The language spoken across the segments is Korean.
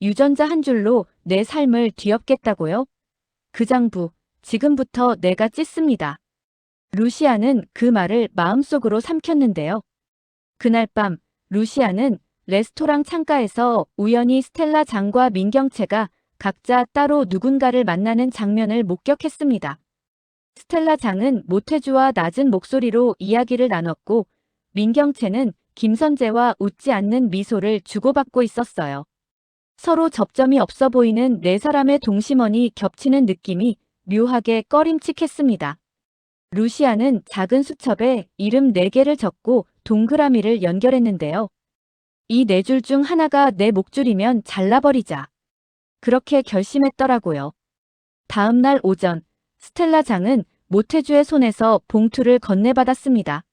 유전자 한 줄로 내 삶을 뒤엎겠다고요? 그 장부, 지금부터 내가 찢습니다. 루시아는 그 말을 마음속으로 삼켰는데요. 그날 밤, 루시아는 레스토랑 창가에서 우연히 스텔라 장과 민경채가 각자 따로 누군가를 만나는 장면을 목격했습니다. 스텔라 장은 모태주와 낮은 목소리로 이야기를 나눴고, 민경채는 김선재와 웃지 않는 미소를 주고받고 있었어요. 서로 접점이 없어 보이는 네 사람의 동심원이 겹치는 느낌이 묘하게 꺼림칙했습니다. 루시아는 작은 수첩에 이름 4개를 적고 동그라미를 연결했는데요. 이 4줄 중 하나가 내 목줄이면 잘라버리자. 그렇게 결심했더라고요. 다음 날 오전, 스텔라 장은 모태주의 손에서 봉투를 건네받았습니다.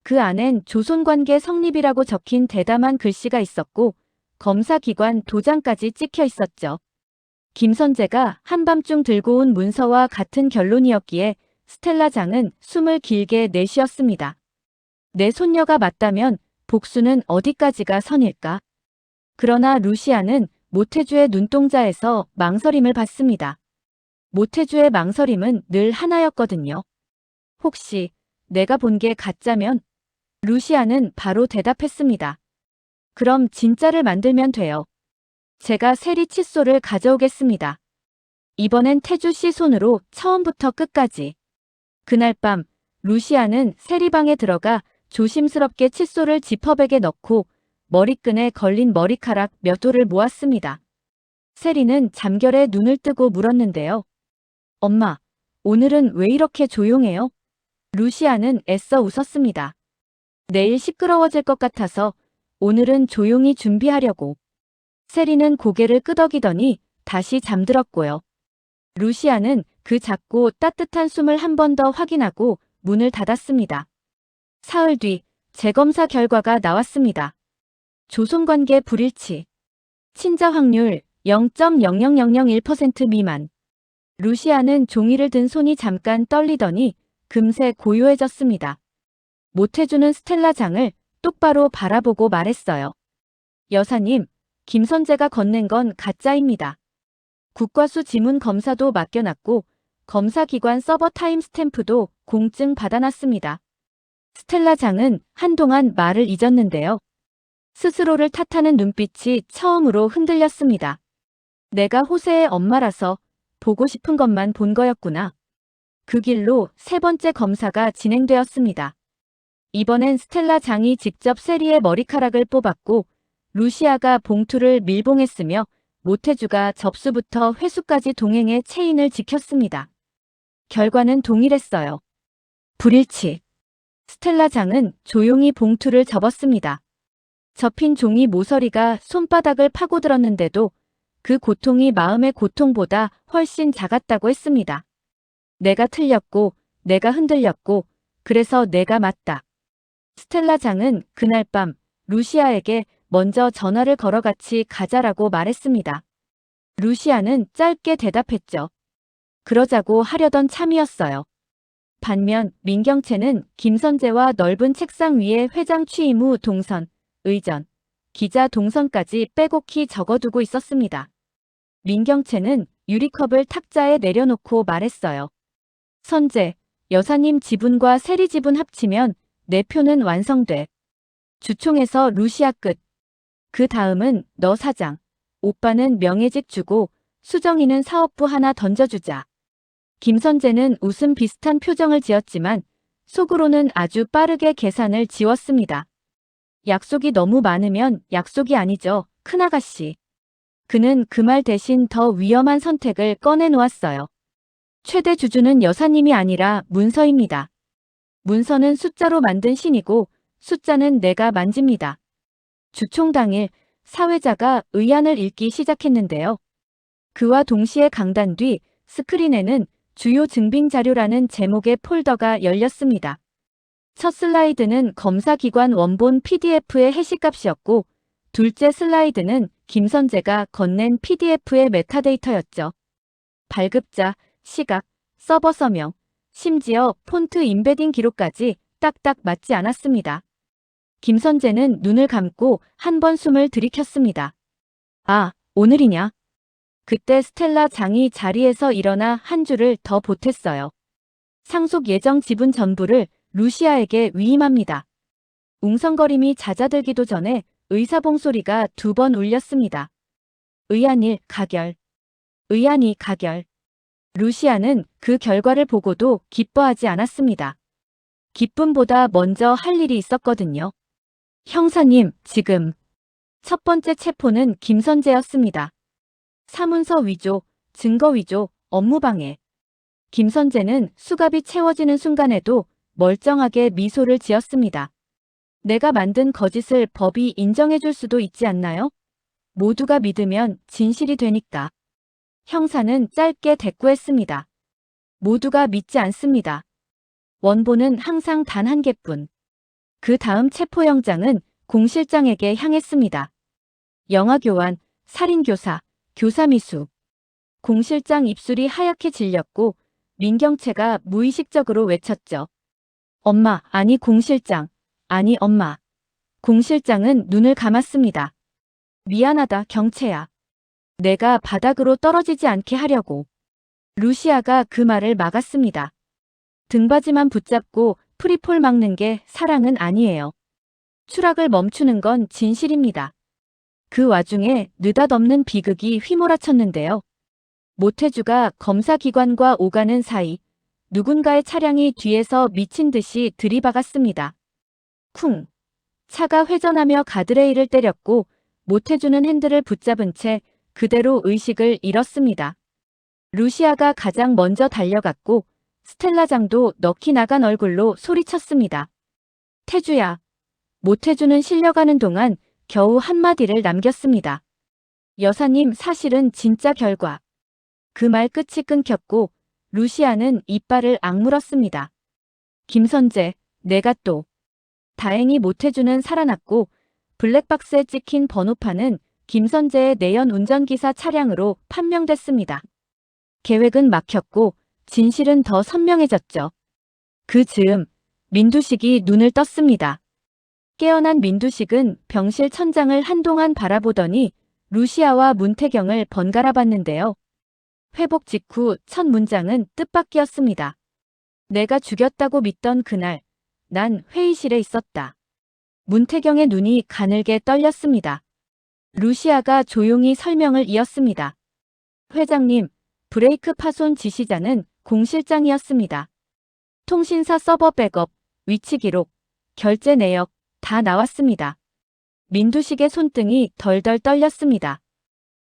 그 안엔 조손관계 성립이라고 적힌 대담한 글씨가 있었고, 검사기관 도장까지 찍혀 있었죠. 김선재가 한밤중 들고 온 문서와 같은 결론이었기에 스텔라 장은 숨을 길게 내쉬었습니다. 내 손녀가 맞다면 복수는 어디까지가 선일까? 그러나 루시아는 모태주의 눈동자에서 망설임을 받습니다. 모태주의 망설임은 늘 하나였거든요. 혹시 내가 본 게 가짜면? 루시아는 바로 대답했습니다. 그럼 진짜를 만들면 돼요. 제가 세리 칫솔을 가져오겠습니다. 이번엔 태주 씨 손으로 처음부터 끝까지. 그날 밤 루시아는 세리방에 들어가 조심스럽게 칫솔을 지퍼백에 넣고 머리끈에 걸린 머리카락 몇 올을 모았습니다. 세리는 잠결에 눈을 뜨고 물었는데요. 엄마, 오늘은 왜 이렇게 조용해요? 루시아는 애써 웃었습니다. 내일 시끄러워질 것 같아서 오늘은 조용히 준비하려고. 세리는 고개를 끄덕이더니 다시 잠들었고요. 루시아는 그 작고 따뜻한 숨을 한 번 더 확인하고 문을 닫았습니다. 사흘 뒤 재검사 결과가 나왔습니다. 조손관계 불일치. 친자 확률 0.00001% 미만. 루시아는 종이를 든 손이 잠깐 떨리더니 금세 고요해졌습니다. 모태주는 스텔라 장을 똑바로 바라보고 말했어요. 여사님, 김선재가 건넨 건 가짜입니다. 국과수 지문 검사도 맡겨놨고 검사기관 서버 타임스탬프도 공증 받아놨습니다. 스텔라 장은 한동안 말을 잊었는데요. 스스로를 탓하는 눈빛이 처음으로 흔들렸습니다. 내가 호세의 엄마라서 보고 싶은 것만 본 거였구나. 그 길로 3번째 검사가 진행되었습니다. 이번엔 스텔라 장이 직접 세리의 머리카락을 뽑았고 루시아가 봉투를 밀봉했으며 모태주가 접수부터 회수까지 동행해 체인을 지켰습니다. 결과는 동일했어요. 불일치. 스텔라 장은 조용히 봉투를 접었습니다. 접힌 종이 모서리가 손바닥을 파고들었는데도 그 고통이 마음의 고통보다 훨씬 작았다고 했습니다. 내가 틀렸고, 내가 흔들렸고, 그래서 내가 맞다. 스텔라 장은 그날 밤 루시아에게 먼저 전화를 걸어 같이 가자라고 말했습니다. 루시아는 짧게 대답했죠. 그러자고 하려던 참이었어요. 반면 민경채는 김선재와 넓은 책상 위에 회장 취임 후 동선, 의전, 기자 동선까지 빼곡히 적어두고 있었습니다. 민경채는 유리컵을 탁자에 내려놓고 말했어요. 선재, 여사님 지분과 세리 지분 합치면 내 표는 완성돼. 주총에서 루시아 끝. 그 다음은 너 사장, 오빠는 명예직 주고 수정이는 사업부 하나 던져주자. 김선재는 웃음 비슷한 표정을 지었지만 속으로는 아주 빠르게 계산을 지웠습니다. 약속이 너무 많으면 약속이 아니죠, 큰아가씨. 그는 그 말 대신 더 위험한 선택을 꺼내놓았어요. 최대 주주는 여사님이 아니라 문서입니다. 문서는 숫자로 만든 신이고 숫자는 내가 만집니다. 주총 당일 사회자가 의안을 읽기 시작했는데요. 그와 동시에 강단 뒤 스크린에는 주요 증빙 자료라는 제목의 폴더가 열렸습니다. 첫 슬라이드는 검사기관 원본 PDF의 해시값이었고 둘째 슬라이드는 김선재가 건넨 PDF의 메타데이터였죠. 발급자, 시각, 서버 서명, 심지어 폰트 임베딩 기록까지 딱딱 맞지 않았습니다. 김선재는 눈을 감고 한 번 숨을 들이켰습니다. 아, 오늘이냐? 그때 스텔라 장이 자리에서 일어나 한 줄을 더 보탰어요. 상속 예정 지분 전부를 루시아에게 위임합니다. 웅성거림이 잦아들기도 전에 의사봉 소리가 2번 울렸습니다. 의안일 가결. 의안이 가결. 루시아는 그 결과를 보고도 기뻐하지 않았습니다. 기쁨보다 먼저 할 일이 있었거든요. 형사님, 지금 첫 번째 체포는 김선재였습니다. 사문서 위조, 증거 위조, 업무방해. 김선재는 수갑이 채워지는 순간에도 멀쩡하게 미소를 지었습니다. 내가 만든 거짓을 법이 인정해줄 수도 있지 않나요? 모두가 믿으면 진실이 되니까. 형사는 짧게 대꾸했습니다. 모두가 믿지 않습니다. 원본은 항상 단 한 개뿐. 그 다음 체포영장은 공 실장에게 향했습니다. 영아교환, 살인교사, 교사미수. 공 실장 입술이 하얗게 질렸고 민경채가 무의식적으로 외쳤죠. 엄마, 아니 공 실장, 아니 엄마. 공 실장은 눈을 감았습니다. 미안하다 경채야. 내가 바닥으로 떨어지지 않게 하려고. 루시아가 그 말을 막았습니다. 등받이만 붙잡고 프리폴 막는 게 사랑은 아니에요. 추락을 멈추는 건 진실입니다. 그 와중에 느닷없는 비극이 휘몰아쳤는데요. 모태주가 검사기관과 오가는 사이 누군가의 차량이 뒤에서 미친 듯이 들이박았습니다. 쿵! 차가 회전하며 가드레일을 때렸고 모태주는 핸들을 붙잡은 채 그대로 의식을 잃었습니다. 루시아가 가장 먼저 달려갔고 스텔라장도 넋이 나간 얼굴로 소리쳤습니다. 태주야. 모태주는 실려가는 동안 겨우 한마디를 남겼습니다. 여사님 사실은 진짜 결과. 그 말 끝이 끊겼고 루시아는 이빨을 악물었습니다. 김선재, 내가 또. 다행히 모태주는 살아났고 블랙박스에 찍힌 번호판은 김선재의 내연 운전기사 차량으로 판명됐습니다. 계획은 막혔고 진실은 더 선명해졌죠. 그 즈음 민두식이 눈을 떴습니다. 깨어난 민두식은 병실 천장을 한동안 바라보더니 루시아와 문태경을 번갈아 봤는데요. 회복 직후 첫 문장은 뜻밖이었습니다. 내가 죽였다고 믿던 그날, 난 회의실에 있었다. 문태경의 눈이 가늘게 떨렸습니다. 루시아가 조용히 설명을 이었습니다. 회장님, 브레이크 파손 지시자는 공 실장이었습니다. 통신사 서버 백업, 위치 기록, 결제 내역 다 나왔습니다. 민두식의 손등이 덜덜 떨렸습니다.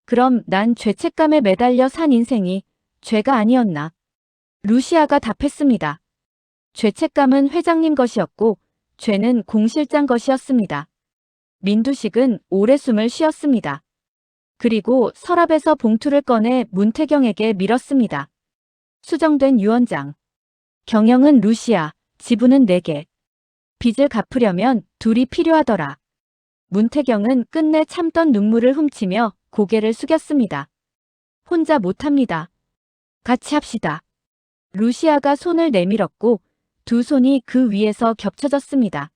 그럼 난 죄책감에 매달려 산 인생이 죄가 아니었나? 루시아가 답했습니다. 죄책감은 회장님 것이었고 죄는 공 실장 것이었습니다. 민두식은 오래 숨을 쉬었습니다. 그리고 서랍에서 봉투를 꺼내 문태경에게 밀었습니다. 수정된 유언장. 경영은 루시아, 지분은 4개. 빚을 갚으려면 둘이 필요하더라. 문태경은 끝내 참던 눈물을 훔치며 고개를 숙였습니다. 혼자 못합니다. 같이 합시다. 루시아가 손을 내밀었고 두 손이 그 위에서 겹쳐졌습니다.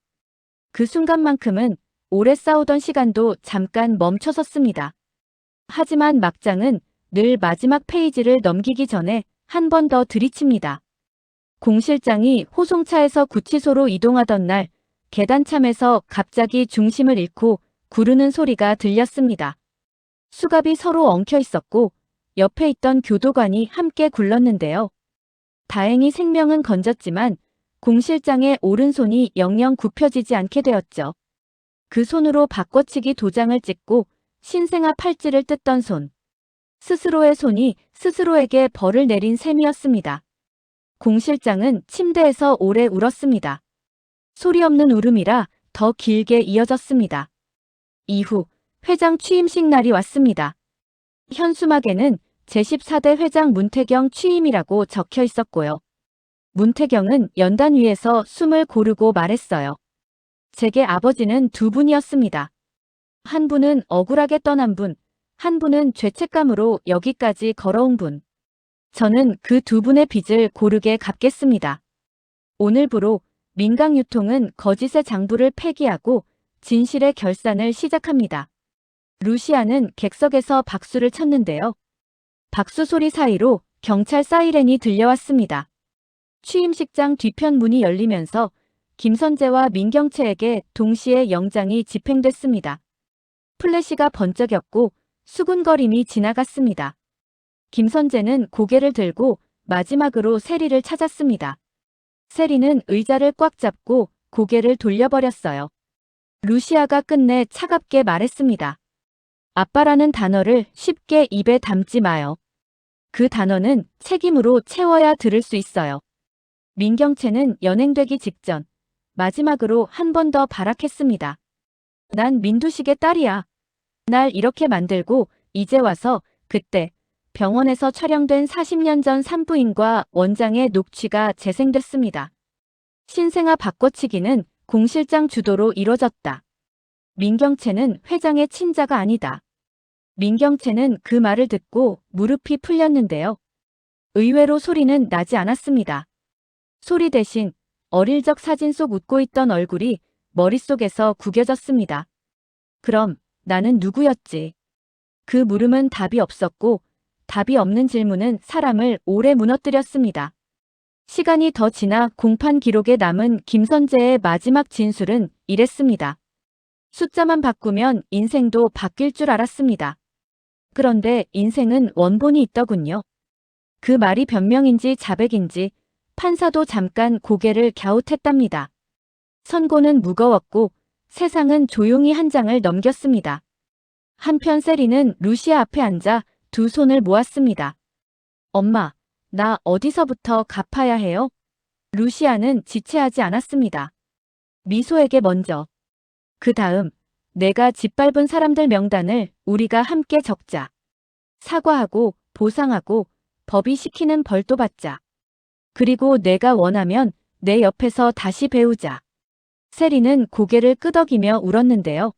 그 순간만큼은 오래 싸우던 시간도 잠깐 멈춰섰습니다. 하지만 막장은 늘 마지막 페이지를 넘기기 전에 한 번 더 들이칩니다. 공 실장이 호송차에서 구치소로 이동하던 날 계단참에서 갑자기 중심을 잃고 구르는 소리가 들렸습니다. 수갑이 서로 엉켜 있었고 옆에 있던 교도관이 함께 굴렀는데요. 다행히 생명은 건졌지만 공 실장의 오른손이 영영 굽혀지지 않게 되었죠. 그 손으로 바꿔치기 도장을 찍고 신생아 팔찌를 뜯던 손. 스스로의 손이 스스로에게 벌을 내린 셈이었습니다. 공 실장은 침대에서 오래 울었습니다. 소리 없는 울음이라 더 길게 이어졌습니다. 이후 회장 취임식 날이 왔습니다. 현수막에는 제14대 회장 문태경 취임이라고 적혀 있었고요. 문태경은 연단 위에서 숨을 고르고 말했어요. 제게 아버지는 2분이었습니다. 한 분은 억울하게 떠난 분, 한 분은 죄책감으로 여기까지 걸어온 분. 저는 그 2분의 빚을 고르게 갚겠습니다. 오늘부로 민강유통은 거짓의 장부를 폐기하고 진실의 결산을 시작합니다. 루시아는 객석에서 박수를 쳤는데요. 박수 소리 사이로 경찰 사이렌이 들려왔습니다. 취임식장 뒤편 문이 열리면서 김선재와 민경채에게 동시에 영장이 집행됐습니다. 플래시가 번쩍였고 수군거림이 지나갔습니다. 김선재는 고개를 들고 마지막으로 세리를 찾았습니다. 세리는 의자를 꽉 잡고 고개를 돌려버렸어요. 루시아가 끝내 차갑게 말했습니다. 아빠라는 단어를 쉽게 입에 담지 마요. 그 단어는 책임으로 채워야 들을 수 있어요. 민경채는 연행되기 직전 마지막으로 한 번 더 발악했습니다. 난 민두식의 딸이야. 날 이렇게 만들고 이제 와서 그때 병원에서 촬영된 40년 전 산부인과 원장의 녹취가 재생됐습니다. 신생아 바꿔치기는 공실장 주도로 이뤄졌다. 민경채는 회장의 친자가 아니다. 민경채는 그 말을 듣고 무릎이 풀렸는데요. 의외로 소리는 나지 않았습니다. 소리 대신 어릴 적 사진 속 웃고 있던 얼굴이 머릿속에서 구겨졌습니다. 그럼 나는 누구였지? 그 물음은 답이 없었고 답이 없는 질문은 사람을 오래 무너뜨렸습니다. 시간이 더 지나 공판 기록에 남은 김선재의 마지막 진술은 이랬습니다. 숫자만 바꾸면 인생도 바뀔 줄 알았습니다. 그런데 인생은 원본이 있더군요. 그 말이 변명인지 자백인지 판사도 잠깐 고개를 갸웃했답니다. 선고는 무거웠고 세상은 조용히 한 장을 넘겼습니다. 한편 세리는 루시아 앞에 앉아 두 손을 모았습니다. 엄마, 나 어디서부터 갚아야 해요? 루시아는 지체하지 않았습니다. 미소에게 먼저. 그 다음 내가 짓밟은 사람들 명단을 우리가 함께 적자. 사과하고 보상하고 법이 시키는 벌도 받자. 그리고 내가 원하면 내 옆에서 다시 배우자. 세리는 고개를 끄덕이며 울었는데요.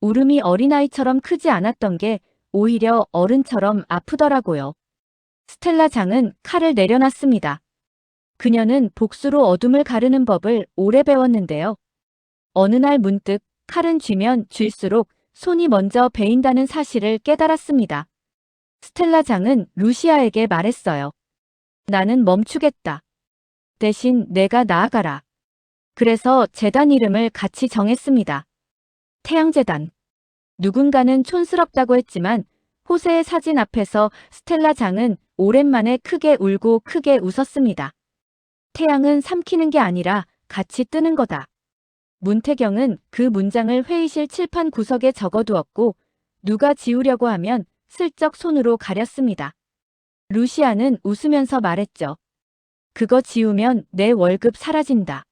울음이 어린아이처럼 크지 않았던 게 오히려 어른처럼 아프더라고요. 스텔라 장은 칼을 내려놨습니다. 그녀는 복수로 어둠을 가르는 법을 오래 배웠는데요. 어느 날 문득 칼은 쥐면 쥘수록 손이 먼저 베인다는 사실을 깨달았습니다. 스텔라 장은 루시아에게 말했어요. 나는 멈추겠다. 대신 내가 나아가라. 그래서 재단 이름을 같이 정했습니다. 태양재단. 누군가는 촌스럽다고 했지만 호세의 사진 앞에서 스텔라 장은 오랜만에 크게 울고 크게 웃었습니다. 태양은 삼키는 게 아니라 같이 뜨는 거다. 문태경은 그 문장을 회의실 칠판 구석에 적어두었고 누가 지우려고 하면 슬쩍 손으로 가렸습니다. 루시아는 웃으면서 말했죠. 그거 지우면 내 월급 사라진다.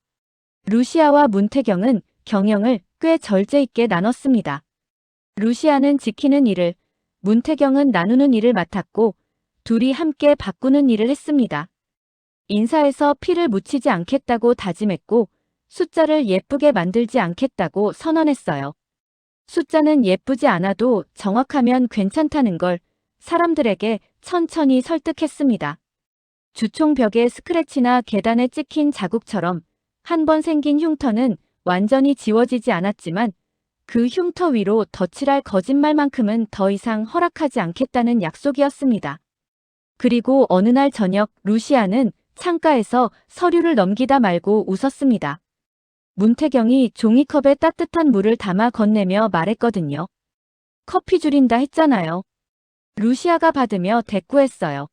루시아와 문태경은 경영을 꽤 절제 있게 나눴습니다. 루시아는 지키는 일을, 문태경은 나누는 일을 맡았고 둘이 함께 바꾸는 일을 했습니다. 인사에서 피를 묻히지 않겠다고 다짐했고 숫자를 예쁘게 만들지 않겠다고 선언했어요. 숫자는 예쁘지 않아도 정확하면 괜찮다는 걸 사람들에게 천천히 설득했습니다. 주총벽에 스크래치나 계단에 찍힌 자국처럼 한 번 생긴 흉터는 완전히 지워지지 않았지만 그 흉터 위로 덧칠할 거짓말만큼은 더 이상 허락하지 않겠다는 약속이었습니다. 그리고 어느 날 저녁 루시아는 창가에서 서류를 넘기다 말고 웃었습니다. 문태경이 종이컵에 따뜻한 물을 담아 건네며 말했거든요. 커피 줄인다 했잖아요. 루시아가 받으며 대꾸했어요.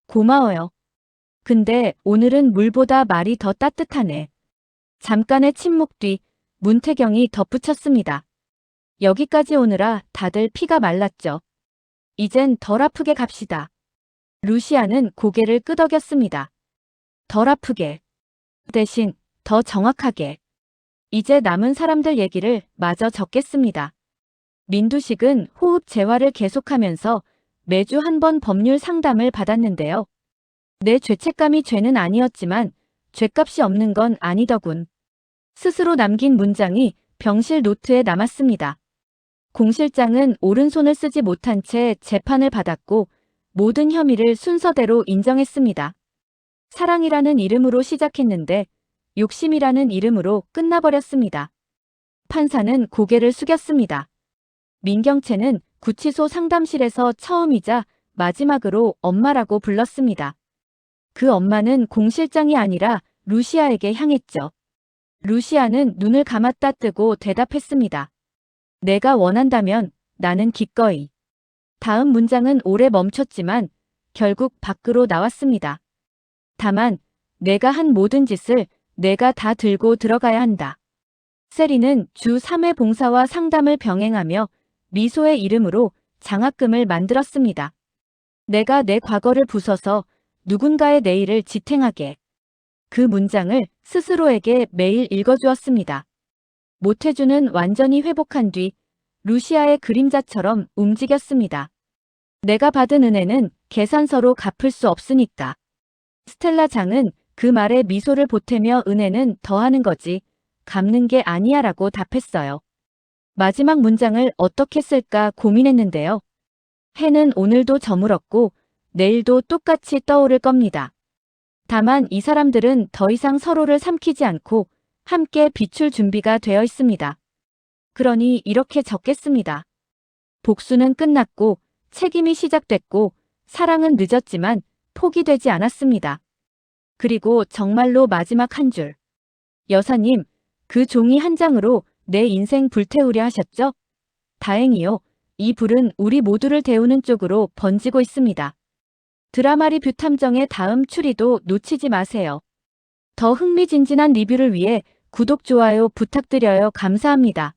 고마워요. 근데 오늘은 물보다 말이 더 따뜻하네. 잠깐의 침묵 뒤 문태경이 덧붙였습니다. 여기까지 오느라 다들 피가 말랐죠. 이젠 덜 아프게 갑시다. 루시아는 고개를 끄덕였습니다. 덜 아프게. 대신 더 정확하게. 이제 남은 사람들 얘기를 마저 적겠습니다. 민두식은 호흡 재활을 계속하면서 매주 한 번 법률 상담을 받았는데요. 내 죄책감이 죄는 아니었지만 죄값이 없는 건 아니더군. 스스로 남긴 문장이 병실 노트에 남았습니다. 공 실장은 오른손을 쓰지 못한 채 재판을 받았고 모든 혐의를 순서대로 인정했습니다. 사랑이라는 이름으로 시작했는데 욕심이라는 이름으로 끝나버렸습니다. 판사는 고개를 숙였습니다. 민경채는 구치소 상담실에서 처음이자 마지막으로 엄마라고 불렀습니다. 그 엄마는 공 실장이 아니라 루시아에게 향했죠. 루시아는 눈을 감았다 뜨고 대답했습니다. 내가 원한다면 나는 기꺼이. 다음 문장은 오래 멈췄지만 결국 밖으로 나왔습니다. 다만 내가 한 모든 짓을 내가 다 들고 들어가야 한다. 세리는 주 3회 봉사와 상담을 병행하며 미소의 이름으로 장학금을 만들었습니다. 내가 내 과거를 부숴서 누군가의 내일을 지탱하게. 그 문장을 스스로에게 매일 읽어주었습니다. 모태주는 완전히 회복한 뒤 루시아의 그림자처럼 움직였습니다. 내가 받은 은혜는 계산서로 갚을 수 없으니까. 스텔라 장은 그 말에 미소를 보태며 은혜는 더하는 거지 갚는 게 아니야 라고 답했어요. 마지막 문장을 어떻게 쓸까 고민했는데요. 해는 오늘도 저물었고 내일도 똑같이 떠오를 겁니다. 다만 이 사람들은 더 이상 서로를 삼키지 않고 함께 비출 준비가 되어 있습니다. 그러니 이렇게 적겠습니다. 복수는 끝났고 책임이 시작됐고 사랑은 늦었지만 포기되지 않았습니다. 그리고 정말로 마지막 한 줄. 여사님, 그 종이 한 장으로 내 인생 불태우려 하셨죠? 다행이요. 이 불은 우리 모두를 데우는 쪽으로 번지고 있습니다. 드라마 리뷰 탐정의 다음 추리도 놓치지 마세요. 더 흥미진진한 리뷰를 위해 구독, 좋아요 부탁드려요. 감사합니다.